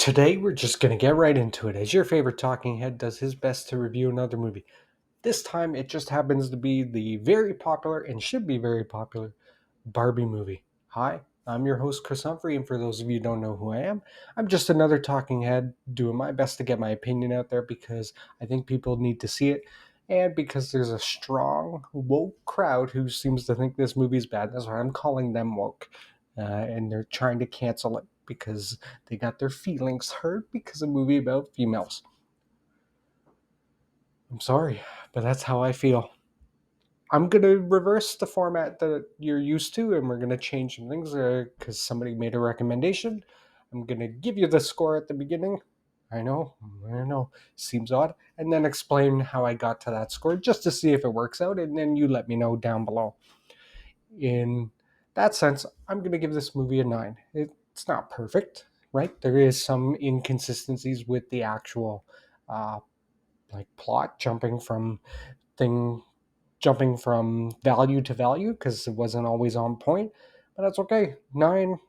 Today, we're just going to get right into it as your favorite talking head does his best to review another movie. This time, it just happens to be the very popular and should be very popular Barbie movie. Hi, I'm your host, Chris Humphrey, and for those of you who don't know who I am, I'm just another talking head doing my best to get my opinion out there because I think people need to see it and because there's a strong, woke crowd who seems to think this movie is bad. That's why I'm calling them woke. And they're trying to cancel it because they got their feelings hurt because of a movie about females. I'm sorry, but that's how I feel. I'm going to reverse the format that you're used to, and we're going to change some things because somebody made a recommendation. I'm going to give you the score at the beginning. I know, seems odd. And then explain how I got to that score just to see if it works out, and then you let me know down below. In that sense, I'm going to give this movie a 9. It's not perfect, right? There is some inconsistencies with the actual uh, plot thing jumping from value to value because it wasn't always on point, but that's okay. 9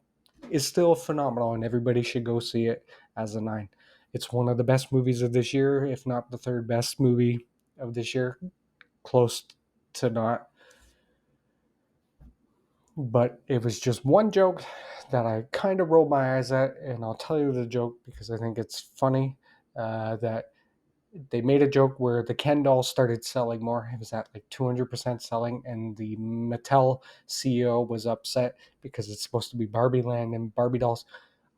is still phenomenal, and everybody should go see it as a 9. It's one of the best movies of this year, if not the third best movie of this year, close to not. But it was just one joke that I kind of rolled my eyes at, and I'll tell you the joke because I think it's funny. That they made a joke where the Ken doll started selling more. It was at like 200% selling, and the Mattel CEO was upset because it's supposed to be Barbie land and Barbie dolls.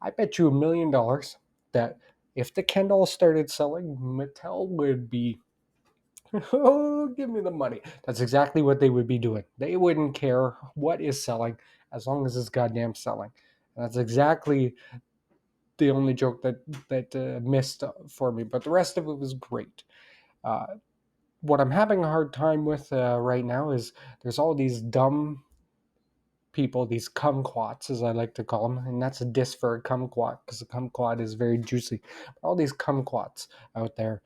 I bet you $1 million that if the Ken doll started selling, Mattel would be, oh, give me the money. That's exactly what they would be doing. They wouldn't care what is selling as long as it's goddamn selling. And that's exactly the only joke that missed for me, but the rest of it was great. Uh, what I'm having a hard time with right now is there's all these dumb people, these kumquats, as I like to call them, and that's a diss for a kumquat because a kumquat is very juicy. All these kumquats out there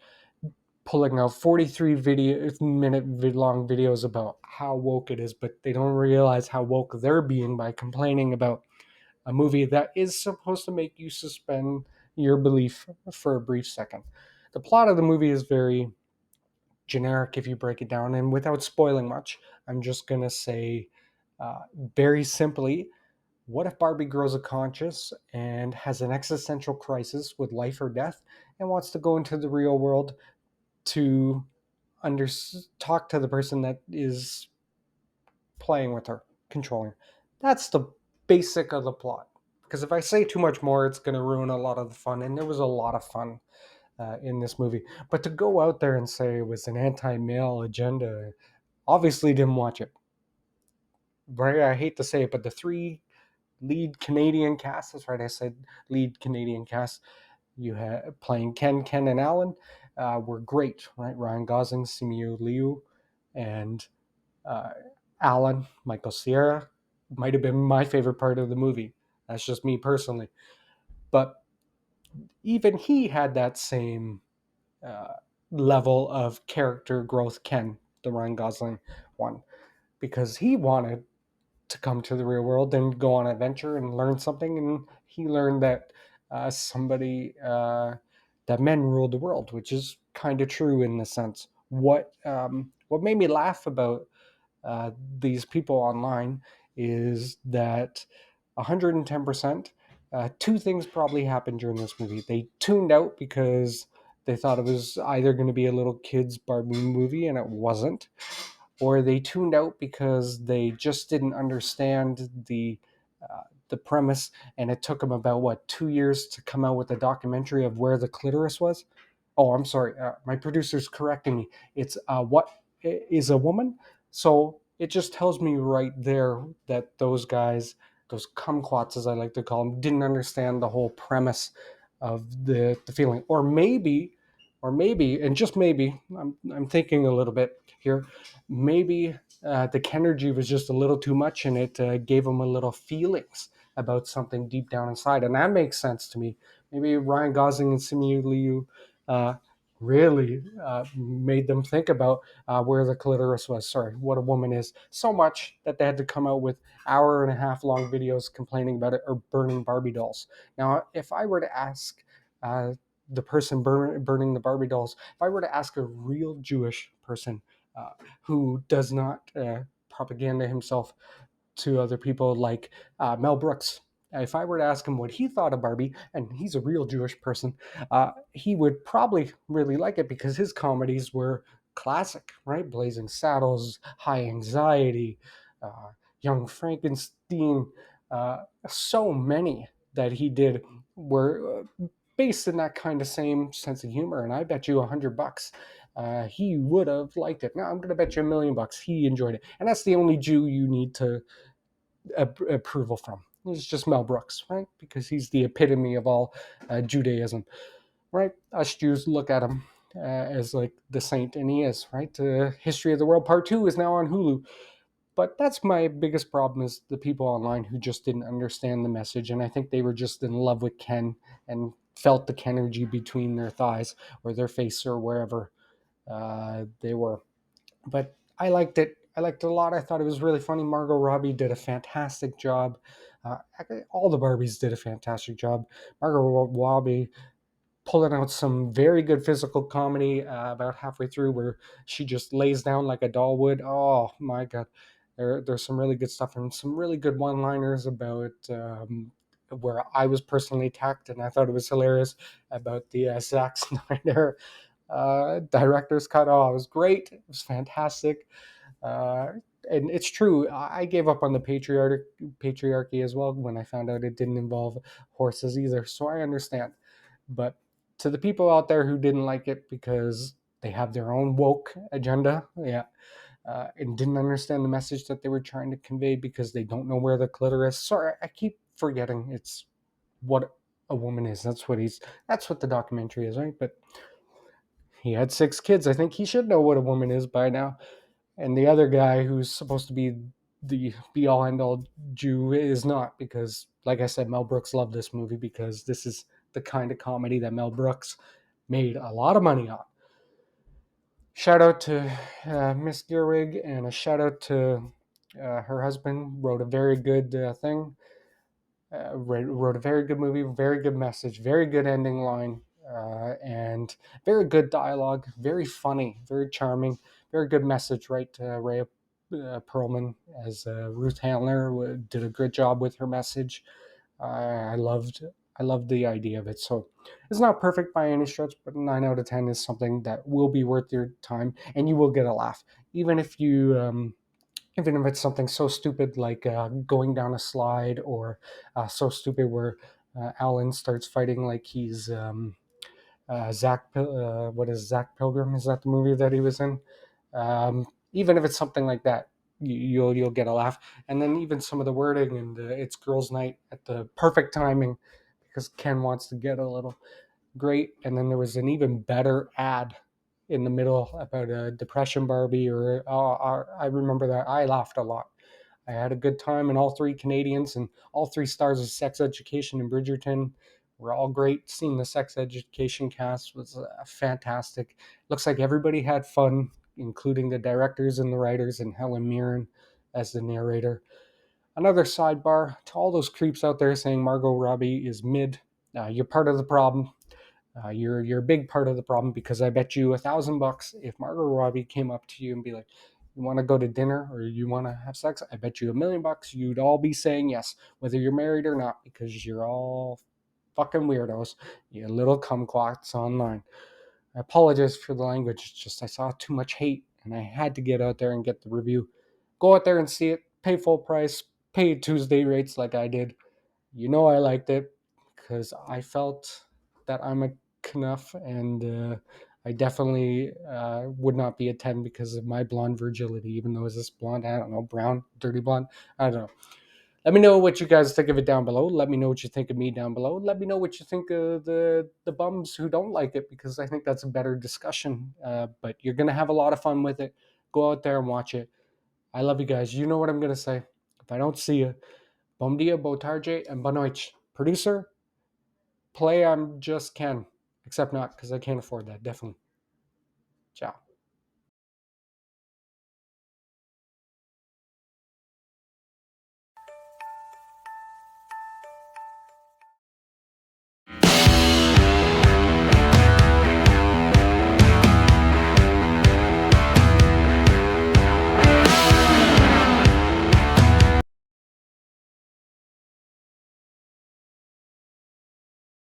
pulling out 43-minute long videos about how woke it is, but they don't realize how woke they're being by complaining about a movie that is supposed to make you suspend your belief for a brief second. The plot of the movie is very generic if you break it down, and without spoiling much, I'm just going to say very simply, what if Barbie grows a conscience and has an existential crisis with life or death and wants to go into the real world to under talk to the person that is playing with her, controlling her? That's the basic of the plot. Because if I say too much more, it's going to ruin a lot of the fun. And there was a lot of fun in this movie. But to go out there and say it was an anti-male agenda, obviously didn't watch it. Right? I hate to say it, but the three lead Canadian cast, that's right, I said lead Canadian cast, you had playing Ken and Alan, were great, right? Ryan Gosling, Simu Liu, and uh, Alan, Michael Cera, might have been my favorite part of the movie. That's just me personally. But even he had that same uh, level of character growth, Ken, the Ryan Gosling one, because he wanted to come to the real world and go on an adventure and learn something. And he learned that that men ruled the world, which is kind of true in the sense. What made me laugh about these people online is that 110%, two things probably happened during this movie. They tuned out because they thought it was either going to be a little kids Barbie movie and it wasn't, or they tuned out because they just didn't understand the premise, and it took them about 2 years to come out with a documentary of where the clitoris was. Oh, I'm sorry, my producer's correcting me. It's what is a woman. So it just tells me right there that those guys, those kumquats as I like to call them, didn't understand the whole premise of the feeling. Or maybe, and just maybe, I'm thinking a little bit here, maybe the Kenergy was just a little too much, and it gave them a little feelings about something deep down inside, and that makes sense to me. Maybe Ryan Gosling and Simu Liu uh, really made them think about where the clitoris was. Sorry, what a woman is, so much that they had to come out with hour and a half long videos complaining about it or burning Barbie dolls. Now, if I were to ask uh, the person burning the Barbie dolls. If I were to ask a real Jewish person uh, who does not propaganda himself to other people like Mel Brooks. If I were to ask him what he thought of Barbie, and he's a real Jewish person, he would probably really like it because his comedies were classic, right? Blazing Saddles, High Anxiety, uh, Young Frankenstein, so many that he did were based in that kind of same sense of humor. And I bet you $100 he would have liked it. Now I'm going to bet you $1,000,000 he enjoyed it. And that's the only Jew you need to approval from. It's just Mel Brooks, right? Because he's the epitome of all Judaism, right? Us Jews look at him as like the saint, and he is, right? History of the World Part 2 is now on Hulu. But that's my biggest problem is the people online who just didn't understand the message. And I think they were just in love with Ken and felt the Ken energy between their thighs or their face or wherever they were. But I liked it. I liked it a lot. I thought it was really funny. Margot Robbie did a fantastic job. All the Barbies did a fantastic job. Margot Robbie pulling out some very good physical comedy about halfway through where she just lays down like a doll would. Oh my God. There's some really good stuff and some really good one-liners about where I was personally attacked, and I thought it was hilarious about the Zack Snyder director's cut. Oh, it was great. It was fantastic. Uh, and it's true. I gave up on the patriarchy as well when I found out it didn't involve horses either. So I understand. But to the people out there who didn't like it because they have their own woke agenda, yeah, and didn't understand the message that they were trying to convey because they don't know where the clitoris. Sorry, I keep forgetting it's what a woman is. That's what the documentary is, right? But he had 6 kids. I think he should know what a woman is by now. And the other guy who's supposed to be the be all end all Jew is not, because, like I said, Mel Brooks loved this movie because this is the kind of comedy that Mel Brooks made a lot of money on. Shout out to Miss Gearwig, and a shout out to her husband. Wrote a very good thing. Wrote a very good movie, very good message, very good ending line, and very good dialogue, very funny, very charming, very good message. Right, Rhea Perlman as Ruth Handler did a good job with her message. I loved I loved the idea of it. So it's not perfect by any stretch, but 9 out of 10 is something that will be worth your time, and you will get a laugh, even if you. Even if it's something so stupid like going down a slide, or so stupid where Alan starts fighting like he's what is Zach Pilgrim? Is that the movie that he was in? Even if it's something like that, you'll get a laugh. And then even some of the wording and it's girls' night at the perfect timing because Ken wants to get a little great. And then there was an even better ad in the middle about a depression Barbie, or I remember that. I laughed a lot. I had a good time, and all 3 Canadians and all 3 stars of Sex Education and Bridgerton were all great. Seeing the Sex Education cast was fantastic. Looks like everybody had fun, including the directors and the writers, and Helen Mirren as the narrator. Another sidebar to all those creeps out there saying Margot Robbie is mid. You're part of the problem. You're a big part of the problem, because I bet you $1,000 if Margot Robbie came up to you and be like, "You want to go to dinner or you want to have sex?" I bet you $1,000,000 you'd all be saying yes, whether you're married or not, because you're all fucking weirdos, you little kumquats online. I apologize for the language. It's just I saw too much hate and I had to get out there and get the review. Go out there and see it. Pay full price. Pay Tuesday rates like I did. You know I liked it because I felt that I'm a Knuff, and I definitely would not be a 10 because of my blonde virginity, even though is this blonde? I don't know, brown, dirty blonde? I don't know. Let me know what you guys think of it down below. Let me know what you think of me down below. Let me know what you think of the bums who don't like it, because I think that's a better discussion. But you're going to have a lot of fun with it. Go out there and watch it. I love you guys. You know what I'm going to say. If I don't see you, bom dia, boa tarde, and boa noite. Producer, play I'm Just Ken. Except not, because I can't afford that, definitely. Ciao.